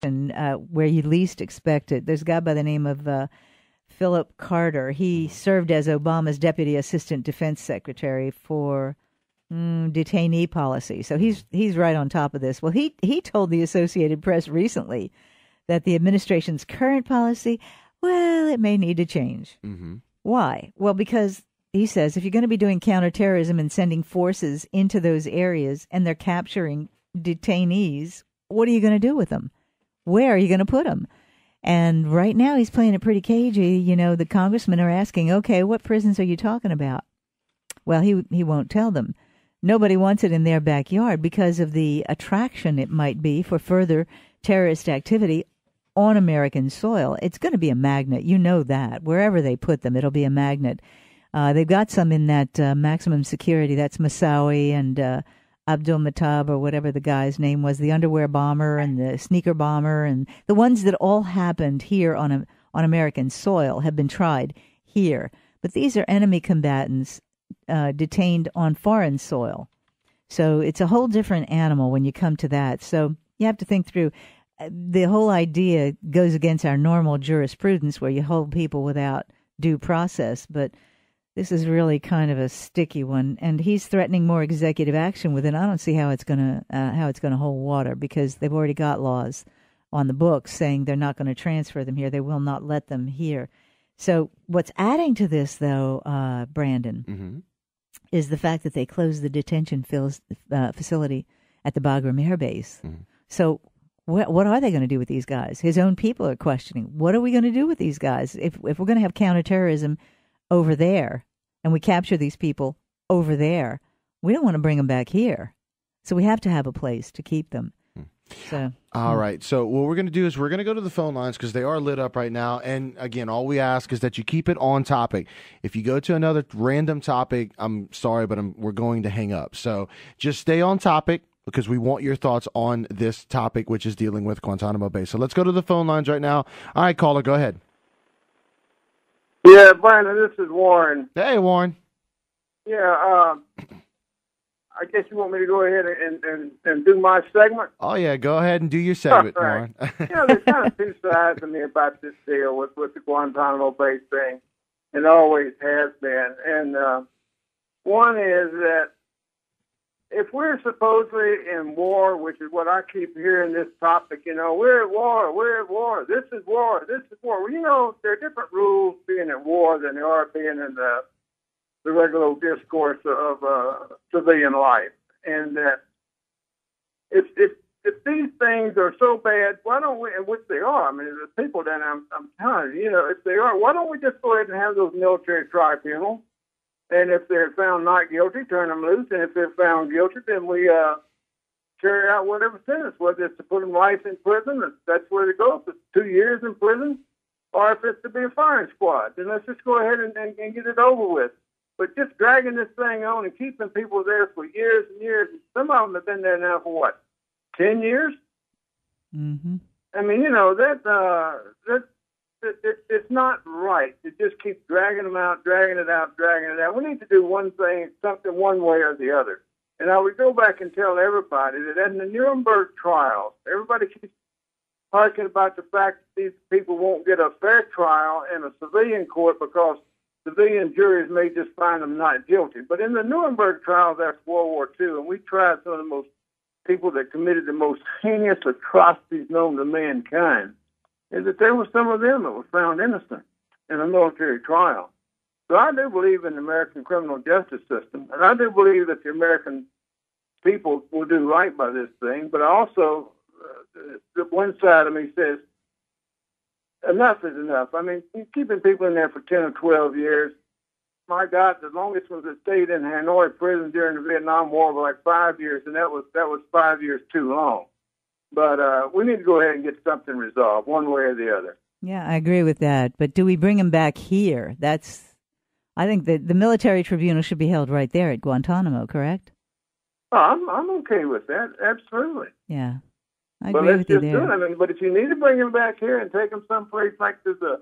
where you least expect it. There's a guy by the name of Philip Carter. He served as Obama's Deputy Assistant Defense Secretary for detainee policy. So he's right on top of this. Well, he told the Associated Press recently that the administration's current policy, well, it may need to change. Mm-hmm. Why? Well, because he says if you're going to be doing counterterrorism and sending forces into those areas and they're capturing detainees, what are you going to do with them? Where are you going to put them? And right now he's playing it pretty cagey. You know, the congressmen are asking, okay, what prisons are you talking about? Well, he won't tell them. Nobody wants it in their backyard because of the attraction it might be for further terrorist activity on American soil. It's going to be a magnet. You know that. Wherever they put them, it'll be a magnet. They've got some in that maximum security. That's Moussaoui and Abdul Matab, or whatever the guy's name was, the underwear bomber and the sneaker bomber, and the ones that all happened here on American soil have been tried here. But these are enemy combatants detained on foreign soil. So it's a whole different animal when you come to that. So you have to think through. The whole idea goes against our normal jurisprudence where you hold people without due process, but this is really kind of a sticky one, and he's threatening more executive action with it. I don't see how it's going to hold water because they've already got laws on the books saying they're not going to transfer them here. They will not let them here. So what's adding to this, though, Brandon, mm-hmm. is the fact that they closed the detention facility at the Bagram Air Base. Mm-hmm. So what are they going to do with these guys? His own people are questioning, what are we going to do with these guys? If we're going to have counterterrorism over there, and we capture these people over there, we don't want to bring them back here. So we have to have a place to keep them. So, all right. So what we're going to do is we're going to go to the phone lines because they are lit up right now. And again, all we ask is that you keep it on topic. If you go to another random topic, I'm sorry, but we're going to hang up. So just stay on topic because we want your thoughts on this topic, which is dealing with Guantanamo Bay. So let's go to the phone lines right now. All right, caller, go ahead. Yeah, Brandon, this is Warren. Hey, Warren. Yeah, I guess you want me to go ahead and do my segment? Oh, yeah, go ahead and do your segment, right. Warren. There's kind of two sides to me about this deal with the Guantanamo Bay thing, and always has been. And one is that if we're supposedly in war, which is what I keep hearing this topic, we're at war, this is war. Well, there are different rules being at war than there are being in the regular discourse of civilian life. And that if these things are so bad, why don't we, and which they are, I mean, the people that I'm telling you, if they are, why don't we just go ahead and have those military tribunals? And if they're found not guilty, turn them loose. And if they're found guilty, then we carry out whatever sentence, whether it's to put them life in prison, that's where they go. If it's 2 years in prison, or if it's to be a firing squad, then let's just go ahead and get it over with. But just dragging this thing on and keeping people there for years and years, some of them have been there now for 10 years? Mm-hmm. I mean, it's not right to just keep dragging them out, dragging it out. We need to do one thing, something one way or the other. And I would go back and tell everybody that in the Nuremberg trials, everybody keeps harking about the fact that these people won't get a fair trial in a civilian court because civilian juries may just find them not guilty. But in the Nuremberg trials after World War II, and we tried some of the most people that committed the most heinous atrocities known to mankind, is that there were some of them that were found innocent in a military trial. So I do believe in the American criminal justice system, and I do believe that the American people will do right by this thing, but also the one side of me says, enough is enough. I mean, keeping people in there for 10 or 12 years, my God, the longest was it stayed in Hanoi prison during the Vietnam War for like 5 years, and that was 5 years too long. But we need to go ahead and get something resolved, one way or the other. Yeah, I agree with that. But do we bring him back here? I think that the military tribunal should be held right there at Guantanamo, correct? Oh, I'm okay with that, absolutely. Yeah, I agree with you there. But let's just do it. I mean, but if you need to bring him back here and take him someplace like there's a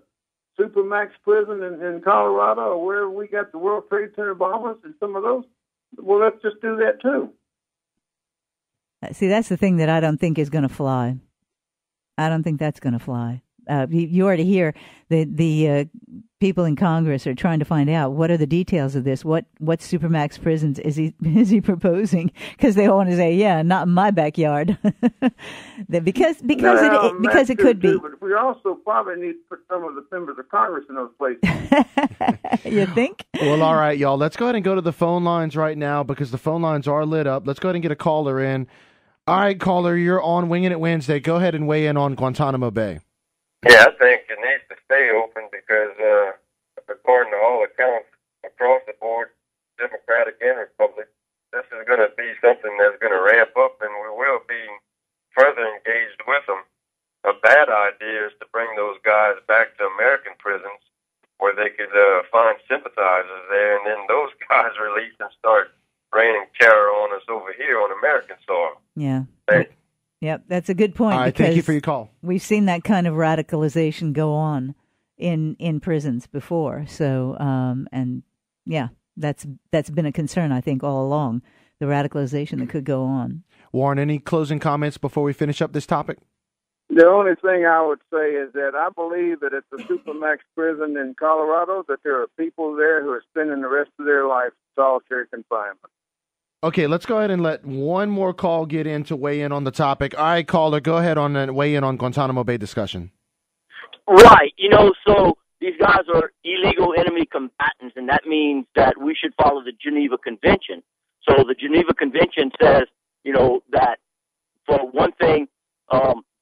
Supermax prison in Colorado or where we got the World Trade Center bombers and some of those, well, let's just do that too. See, that's the thing that I don't think is going to fly. I don't think that's going to fly. You already hear the people in Congress are trying to find out what are the details of this. What supermax prisons is he proposing? Because they all want to say, yeah, not in my backyard, because it could be. But we also probably need to put some of the members of Congress in those places. You think? Well, all right, y'all. Let's go ahead and go to the phone lines right now because the phone lines are lit up. Let's go ahead and get a caller in. All right, caller, you're on Wingin It Wednesday. Go ahead and weigh in on Guantanamo Bay. Yeah, I think it needs to stay open because, according to all accounts across the board, Democratic and Republican, this is going to be something that's going to ramp up, and we will be further engaged with them. A bad idea is to bring those guys back to American prisons where they could find sympathizers there, and then those guys release and start raining terror on us over here on American soil. Yeah. Thanks. Yep, that's a good point. All right, thank you for your call. We've seen that kind of radicalization go on in prisons before. So, and yeah, that's been a concern, I think, all along, the radicalization that could go on. Warren, any closing comments before we finish up this topic? The only thing I would say is that I believe that at the Supermax prison in Colorado, that there are people there who are spending the rest of their life in solitary confinement. Okay, let's go ahead and let one more call get in to weigh in on the topic. All right, caller, go ahead on and weigh in on Guantanamo Bay discussion. Right. So these guys are illegal enemy combatants, and that means that we should follow the Geneva Convention. So the Geneva Convention says, that for one thing,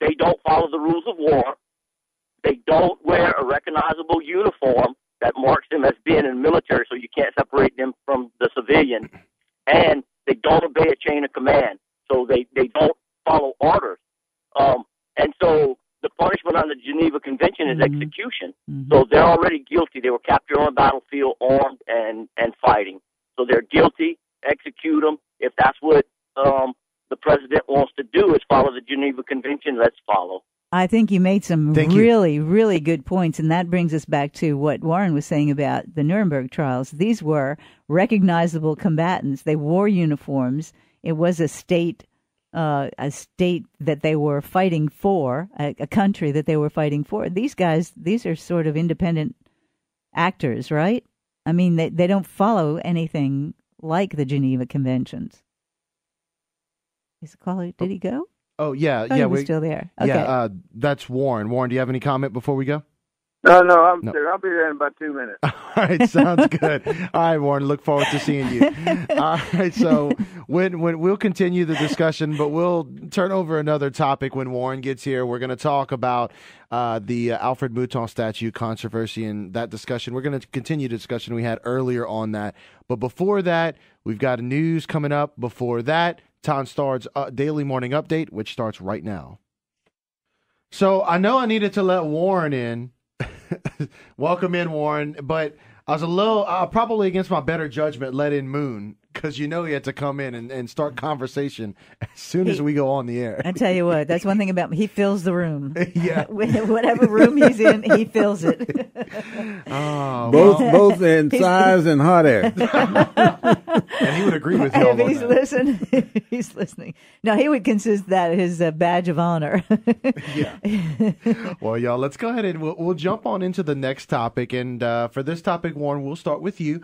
they don't follow the rules of war. They don't wear a recognizable uniform that marks them as being in the military, so you can't separate them from the civilian. And they don't obey a chain of command, so they don't follow orders. And so the punishment on the Geneva Convention is execution. Mm-hmm. So they're already guilty. They were captured on a battlefield, armed and fighting. So they're guilty. Execute them. If that's what the president wants to do is follow the Geneva Convention, let's follow. I think you made some really good points, and that brings us back to what Warren was saying about the Nuremberg trials. These were recognizable combatants. They wore uniforms. It was a state that they were fighting for, a country that they were fighting for. These guys, these are sort of independent actors, right? I mean, they don't follow anything like the Geneva Conventions. Is the caller? Did he go? Oh, yeah. He was still there. Okay. Yeah, that's Warren. Warren, do you have any comment before we go? No, I'm there. I'll be there in about 2 minutes. All right, sounds good. All right, Warren, look forward to seeing you. All right, so when we'll continue the discussion, but we'll turn over another topic when Warren gets here. We're going to talk about the Alfred Mouton statue controversy and that discussion. We're going to continue the discussion we had earlier on that. But before that, we've got news coming up. Before that, Tom Starr's daily morning update, which starts right now. So I know I needed to let Warren in. Welcome in, Warren. But I was a little, probably against my better judgment, let in Moon, because he had to come in and start conversation as soon as we go on the air. I tell you what, that's one thing about me. He fills the room. Yeah. Whatever room he's in, he fills it. Both in size and hot air. And he would agree with you. If he's listening. No, he would consider that his badge of honor. Yeah. Well, y'all, let's go ahead and we'll jump on into the next topic. And for this topic, Warren, we'll start with you.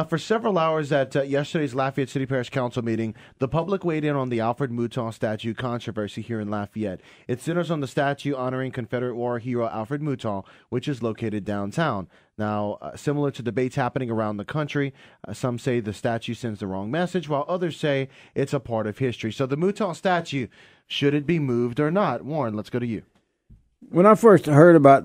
For several hours at yesterday's Lafayette City Parish Council meeting, the public weighed in on the Alfred Mouton statue controversy here in Lafayette. It centers on the statue honoring Confederate war hero Alfred Mouton, which is located downtown. Now, similar to debates happening around the country, some say the statue sends the wrong message, while others say it's a part of history. So the Mouton statue, should it be moved or not? Warren, let's go to you. When I first heard about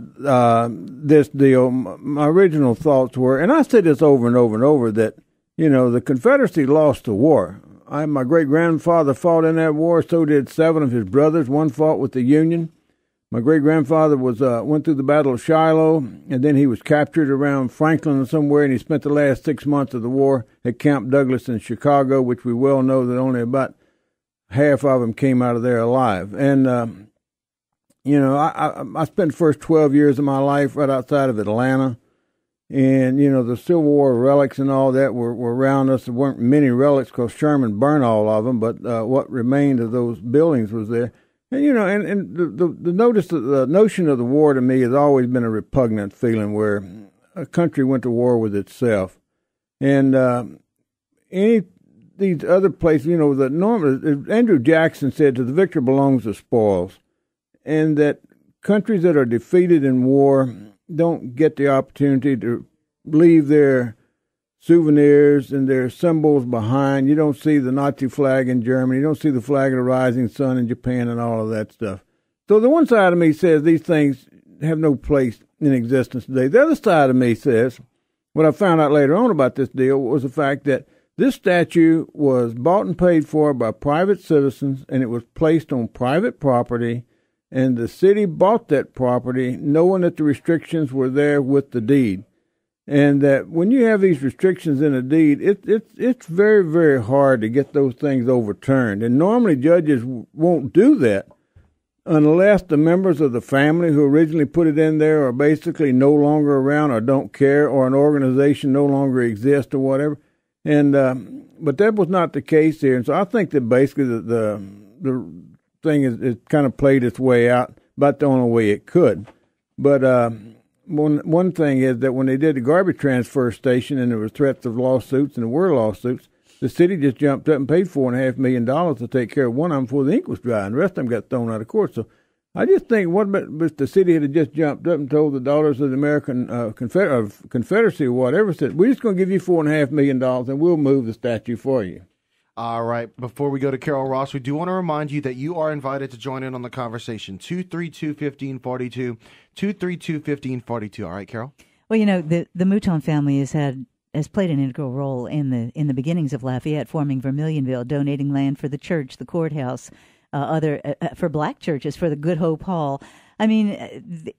this deal, my original thoughts were, and I said this over and over and over, that, the Confederacy lost the war. My great-grandfather fought in that war, so did 7 of his brothers. One fought with the Union. My great-grandfather went through the Battle of Shiloh, and then he was captured around Franklin or somewhere, and he spent the last 6 months of the war at Camp Douglas in Chicago, which we well know that only about half of them came out of there alive. And, I spent the first 12 years of my life right outside of Atlanta, and, the Civil War relics and all that were around us. There weren't many relics because Sherman burned all of them, but what remained of those buildings was there. And, the notion of the war to me has always been a repugnant feeling where a country went to war with itself. And these other places, Andrew Jackson said, to the victor belongs the spoils. And that countries that are defeated in war don't get the opportunity to leave their souvenirs and their symbols behind. You don't see the Nazi flag in Germany. You don't see the flag of the rising sun in Japan and all of that stuff. So the one side of me says these things have no place in existence today. The other side of me says, what I found out later on about this deal was the fact that this statue was bought and paid for by private citizens, and it was placed on private property, and the city bought that property knowing that the restrictions were there with the deed. And that when you have these restrictions in a deed, it's very, very hard to get those things overturned. And normally judges won't do that unless the members of the family who originally put it in there are basically no longer around or don't care, or an organization no longer exists or whatever. And but that was not the case here. And so I think that basically the thing is kind of played its way out about the only way it could. But one thing is that when they did the garbage transfer station and there were threats of lawsuits, and there were lawsuits, the city just jumped up and paid $4.5 million to take care of one of them before the ink was dry, and the rest of them got thrown out of court. So I just think, what about if the city had just jumped up and told the daughters of the American Confederacy or whatever, said, we're just going to give you $4.5 million and we'll move the statue for you. All right. Before we go to Carol Ross, we do want to remind you that you are invited to join in on the conversation. 232-1542, 232-1542. All right, Carol? Well, the Mouton family has played an integral role in the beginnings of Lafayette, forming Vermilionville, donating land for the church, the courthouse, for black churches, for the Good Hope Hall. I mean,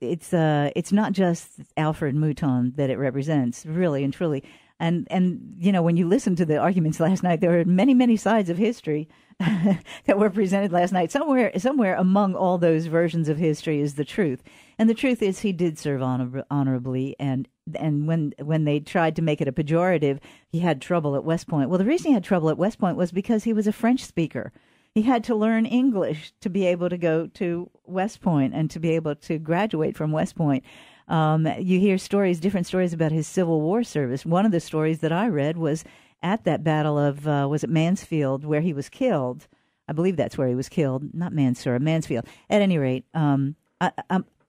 it's not just Alfred Mouton that it represents, really and truly. And when you listen to the arguments last night, there were many, many sides of history that were presented last night. Somewhere among all those versions of history is the truth. And the truth is he did serve honorably. And when they tried to make it a pejorative, he had trouble at West Point. Well, the reason he had trouble at West Point was because he was a French speaker. He had to learn English to be able to go to West Point and to be able to graduate from West Point. You hear different stories about his Civil War service. One of the stories that I read was at that battle of, was it Mansfield, where he was killed. I believe that's where he was killed. Not Mansfield. At any rate,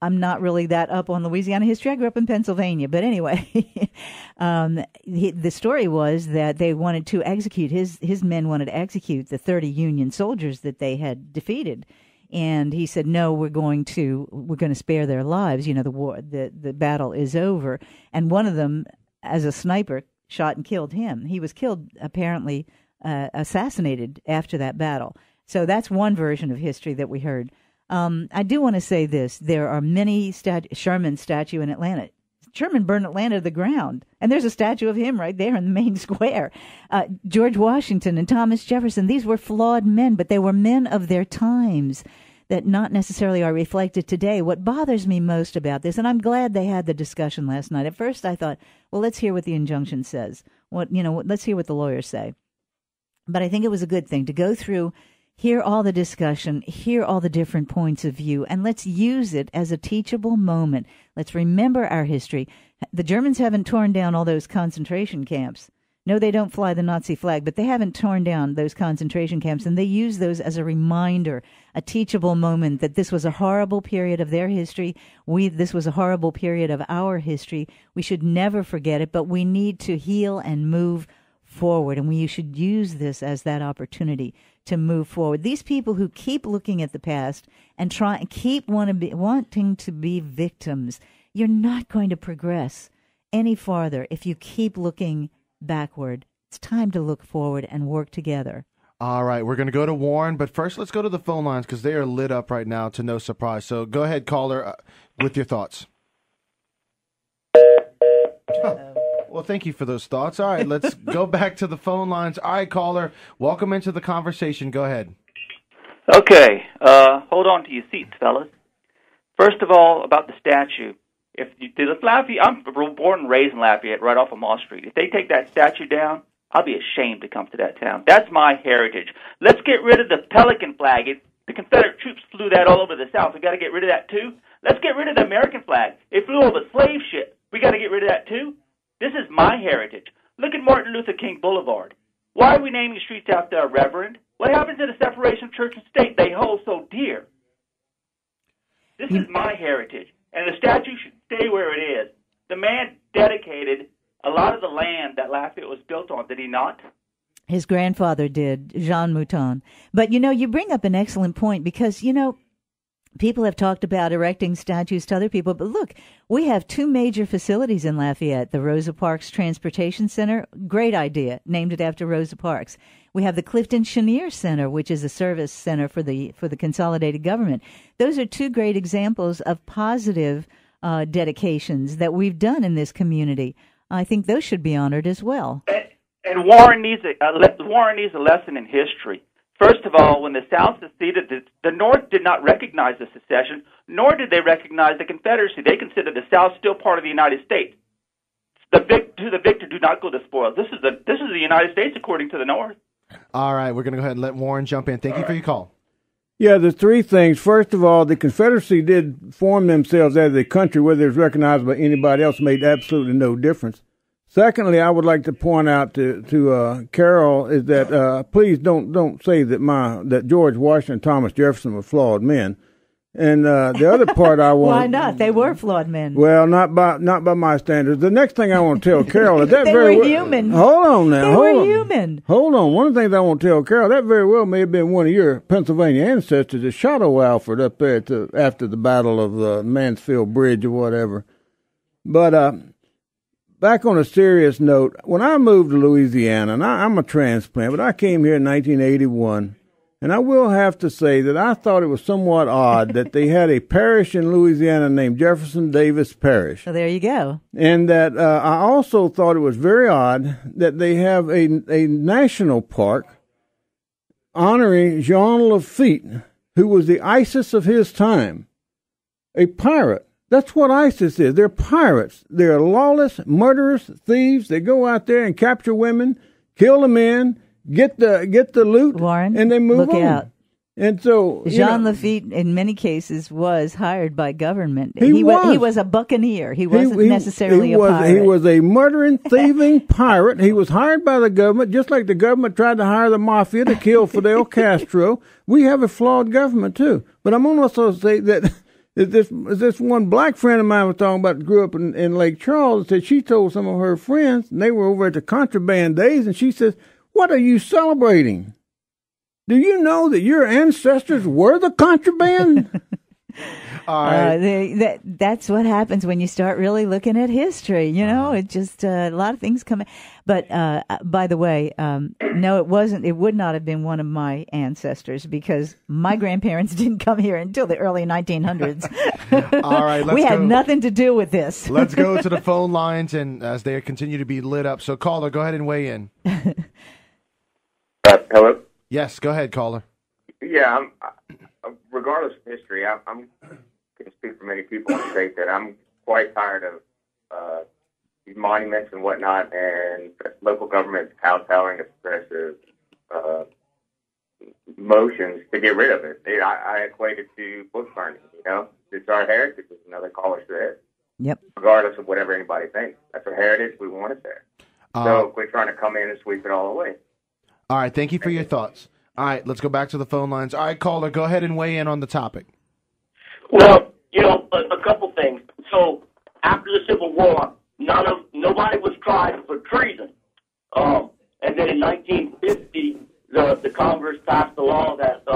I'm not really that up on Louisiana history. I grew up in Pennsylvania. But anyway, the story was that they wanted to execute, his men wanted to execute the 30 Union soldiers that they had defeated. And he said, no, we're going to spare their lives. The battle is over. And one of them, as a sniper, shot and killed him. He was killed, apparently assassinated after that battle. So that's one version of history that we heard. I do want to say this. There are many Sherman statue in Atlanta. Sherman burned Atlanta to the ground, and there's a statue of him right there in the main square. George Washington and Thomas Jefferson, these were flawed men, but they were men of their times that not necessarily are reflected today. What bothers me most about this, and I'm glad they had the discussion last night. At first I thought, well, let's hear what the injunction says. Let's hear what the lawyers say. But I think it was a good thing to go through, hear all the discussion, hear all the different points of view, and let's use it as a teachable moment. Let's remember our history. The Germans haven't torn down all those concentration camps. No, they don't fly the Nazi flag, but they haven't torn down those concentration camps, and they use those as a reminder, a teachable moment that this was a horrible period of their history. This was a horrible period of our history. We should never forget it, but we need to heal and move forward, and we should use this as that opportunity to move forward. These people who keep looking at the past and wanting to be victims, you're not going to progress any farther if you keep looking backward. It's time to look forward and work together. All right, we're going to go to Warren, but first let's go to the phone lines because they are lit up right now to no surprise. So go ahead, caller, with your thoughts. Well, thank you for those thoughts. All right, let's go back to the phone lines. All right, caller, welcome into the conversation. Go ahead. Okay, hold on to your seats, fellas. First of all, about the statue. I'm born and raised in Lafayette, right off of Moss Street. If they take that statue down, I'll be ashamed to come to that town. That's my heritage. Let's get rid of the pelican flag. The Confederate troops flew that all over the South. We got to get rid of that too. Let's get rid of the American flag. It flew over slave ships. We got to get rid of that too. This is my heritage. Look at Martin Luther King Boulevard. Why are we naming streets after a reverend? What happened to the separation of church and state they hold so dear? This is my heritage, and the statue should stay where it is. The man dedicated a lot of the land that Lafayette was built on, did he not? His grandfather did, Jean Mouton. But, you bring up an excellent point because, people have talked about erecting statues to other people, but look, we have two major facilities in Lafayette. The Rosa Parks Transportation Center, great idea, named it after Rosa Parks. We have the Clifton Chenier Center, which is a service center for the consolidated government. Those are two great examples of positive dedications that we've done in this community. I think those should be honored as well. And Warren needs a lesson in history. First of all, when the South seceded, the North did not recognize the secession, nor did they recognize the Confederacy. They considered the South still part of the United States. To the victor do not go the spoils. This is the United States according to the North. All right, we're going to go ahead and let Warren jump in. Thank you for your call. Yeah, there's three things. First of all, the Confederacy did form themselves as a country, whether it was recognized by anybody else made absolutely no difference. Secondly, I would like to point out to Carol is that please don't say that George Washington and Thomas Jefferson were flawed men. And the other part I want why not? They were flawed men. Well, not by my standards. The next thing I want to tell Carol is that they very were human. Hold on now. They were human. Hold on. One of the things I want to tell Carol, that very well may have been one of your Pennsylvania ancestors that shot old Alfred up there after the Battle of the Mansfield Bridge or whatever. But back on a serious note, when I moved to Louisiana, and I'm a transplant, but I came here in 1981, and I will have to say that I thought it was somewhat odd that they had a parish in Louisiana named Jefferson Davis Parish. So there you go. And that I also thought it was very odd that they have a national park honoring Jean Lafitte, who was the ISIS of his time, a pirate. That's what ISIS is. They're pirates. They're lawless, murderous, thieves. They go out there and capture women, kill the men, get the loot, Warren, and they move look on. out. And so Jean Lafitte, in many cases, was hired by government. He was a buccaneer. He wasn't necessarily a pirate. He was a murdering, thieving pirate. He was hired by the government, just like the government tried to hire the mafia to kill Fidel Castro. We have a flawed government too. But I'm going to also say that. This one black friend of mine was talking about, grew up in Lake Charles, and said she told some of her friends, and they were over at the contraband days, and she says, "What are you celebrating? Do you know that your ancestors were the contraband?" All right. That's what happens when you start really looking at history. It just a lot of things come in. But by the way, no, it wasn't. It would not have been one of my ancestors because my grandparents didn't come here until the early 1900s. All right, we had nothing to do with this. Let's go to the phone lines, and as they continue to be lit up. So, caller, go ahead and weigh in. Hello? Yes, go ahead, caller. Yeah, regardless of history, I'm going to speak for many people and say that I'm quite tired of these monuments and whatnot, and local government kowtowing to progressive motions to get rid of it. I equate it to book burning. It's our heritage, as another caller said. Yep. Regardless of whatever anybody thinks, that's our heritage. We want it there. So quit trying to come in and sweep it all away. All right, thank you for your thoughts. All right, let's go back to the phone lines. All right, caller, go ahead and weigh in on the topic. Well, a couple things. So after the Civil War, nobody was tried for treason. And then in 1950, the Congress passed a law that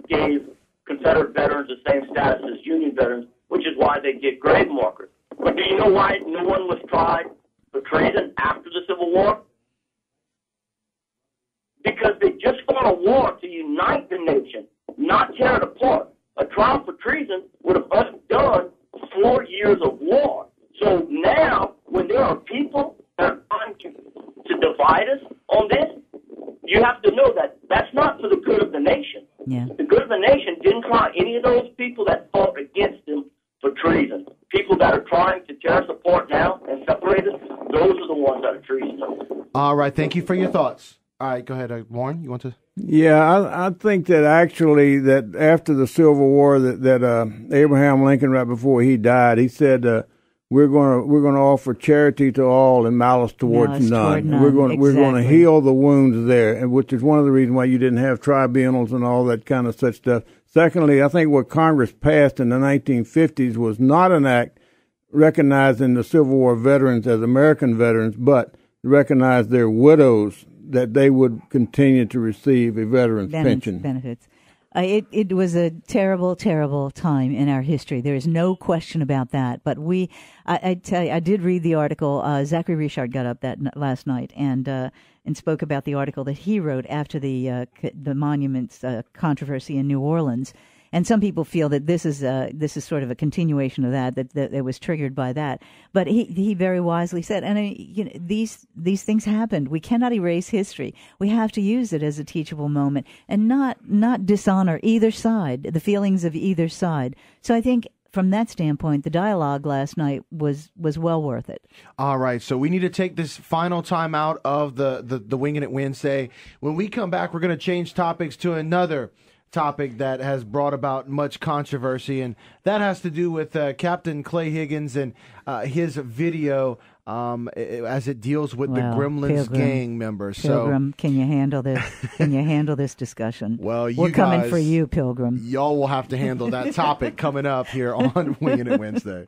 gave Confederate veterans the same status as Union veterans, which is why they get grave markers. But do you know why no one was tried for treason after the Civil War? Because they just fought a war to unite the nation, not tear it apart. A trial for treason would have undone 4 years of war. So now, when there are people that are trying to divide us on this, you have to know that that's not for the good of the nation. Yeah. The good of the nation didn't try any of those people that fought against them for treason. People that are trying to tear us apart now and separate us, those are the ones that are treasonous. All right, thank you for your thoughts. All right, go ahead, Warren. You want to? Yeah, I think that actually that after the Civil War that Abraham Lincoln, right before he died, he said we're going to offer charity to all and malice towards none. We're going to heal the wounds there, and which is one of the reasons why you didn't have tribunals and all that kind of such stuff. Secondly, I think what Congress passed in the 1950s was not an act recognizing the Civil War veterans as American veterans, but recognized their widows, that they would continue to receive a veteran's pension. Benefits. It was a terrible, terrible time in our history. There is no question about that. But I tell you, I did read the article. Zachary Richard got up last night and spoke about the article that he wrote after the monuments controversy in New Orleans. And some people feel that this is sort of a continuation of that it was triggered by that. But he very wisely said, and these things happened. We cannot erase history. We have to use it as a teachable moment and not dishonor either side, the feelings of either side. So I think from that standpoint, the dialogue last night was well worth it. All right, so we need to take this final time out of the Wingin' It Wednesday. When we come back, we're going to change topics to another topic that has brought about much controversy, and that has to do with Captain Clay Higgins and his video as it deals with the Gremlins Pilgrim, gang members. Pilgrim, can you handle this? Can you handle this discussion? Well, we're coming for you, Pilgrim. Y'all will have to handle that topic coming up here on Wingin' It Wednesday.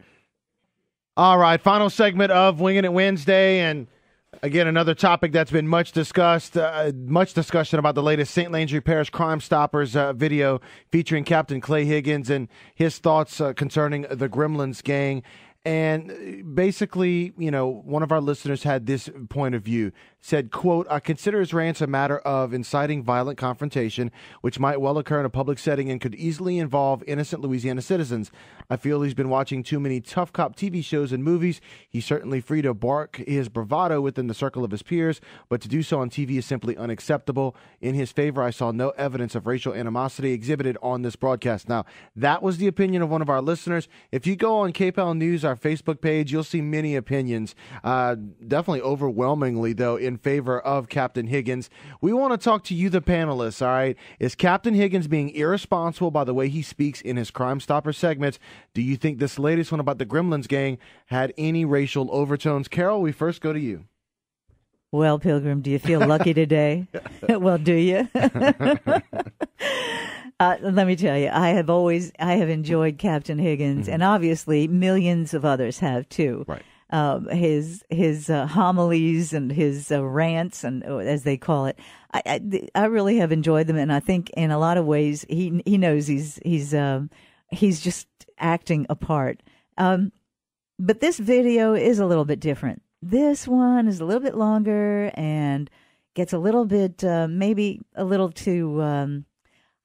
All right, final segment of Wingin' It Wednesday, and again, another topic that's been much discussed, much discussion about the latest St. Landry Parish Crime Stoppers video featuring Captain Clay Higgins and his thoughts concerning the Gremlins gang. And basically, one of our listeners had this point of view, said, quote, "I consider his rants a matter of inciting violent confrontation, which might well occur in a public setting and could easily involve innocent Louisiana citizens. I feel he's been watching too many tough cop TV shows and movies. He's certainly free to bark his bravado within the circle of his peers, but to do so on TV is simply unacceptable. In his favor, I saw no evidence of racial animosity exhibited on this broadcast." Now, that was the opinion of one of our listeners. If you go on KPEL News, our Facebook page, you'll see many opinions, definitely overwhelmingly, though, in favor of Captain Higgins. We want to talk to you, the panelists, all right? Is Captain Higgins being irresponsible by the way he speaks in his Crime Stopper segments? Do you think this latest one about the Gremlins gang had any racial overtones? Carol, we first go to you. Well, Pilgrim, do you feel lucky today? Well, do you? Let me tell you, I have enjoyed Captain Higgins, and obviously millions of others have too. Right. His homilies and his rants, and as they call it, I really have enjoyed them, and I think in a lot of ways he knows he's just acting a part. But this video is a little bit different. This one is a little bit longer and gets a little bit maybe a little too.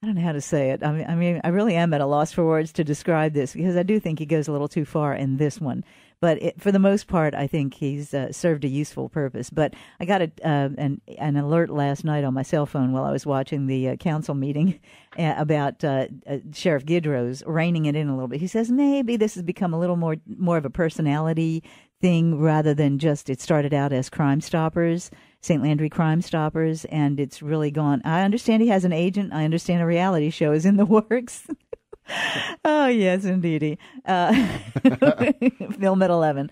I don't know how to say it. I mean, I really am at a loss for words to describe this because I do think he goes a little too far in this one. But for the most part, I think he's served a useful purpose. But I got an alert last night on my cell phone while I was watching the council meeting about Sheriff Gidrow's reining it in a little bit. He says maybe this has become a little more of a personality thing rather than just it started out as Crime Stoppers, St. Landry Crime Stoppers, and it's really gone. I understand he has an agent. I understand a reality show is in the works. Oh, yes, indeedy. Film at 11.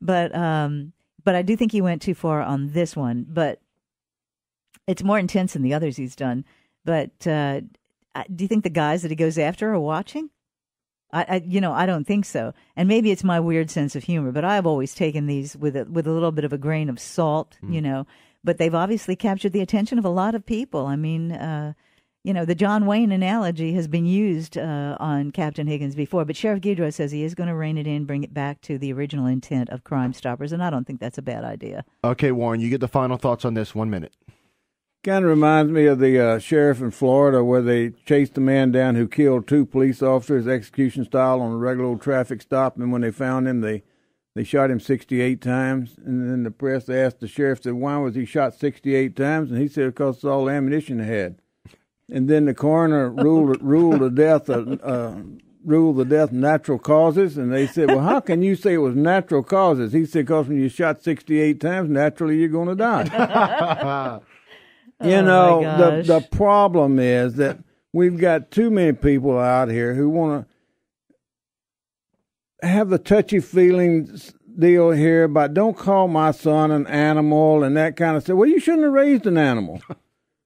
But I do think he went too far on this one. But it's more intense than the others he's done. But do you think the guys that he goes after are watching? I don't think so. And maybe it's my weird sense of humor, but I've always taken these with a little bit of a grain of salt, But they've obviously captured the attention of a lot of people. I mean, the John Wayne analogy has been used on Captain Higgins before, but Sheriff Gidrow says he is going to rein it in, bring it back to the original intent of Crime Stoppers, and I don't think that's a bad idea. Okay, Warren, you get the final thoughts on this. 1 minute. Kind of reminds me of the sheriff in Florida where they chased the man down who killed 2 police officers, execution style, on a regular old traffic stop. And when they found him, they shot him 68 times. And then the press asked the sheriff, said, why was he shot 68 times? And he said, because it's all the ammunition he had. And then the coroner ruled the death natural causes. And they said, well, how can you say it was natural causes? He said, because when you shot 68 times, naturally you're going to die. You Oh, know, my gosh. the problem is that we've got too many people out here who want to have the touchy feelings deal here about don't call my son an animal and that kind of stuff. Well, you shouldn't have raised an animal.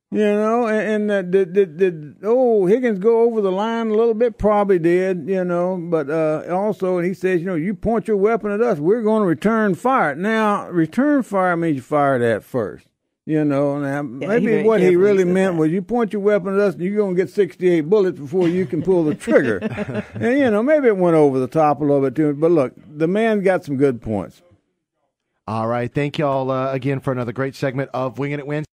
You know, and did Higgins go over the line a little bit? Probably did, you know, but also, and he says, you know, you point your weapon at us, we're going to return fire. Now, return fire means you fired at first, you know. Now, maybe what he really meant was you point your weapon at us and you're going to get 68 bullets before you can pull the trigger. And, you know, maybe it went over the top a little bit too, but look, the man got some good points. All right. Thank you all again for another great segment of Wingin' It Wednesday.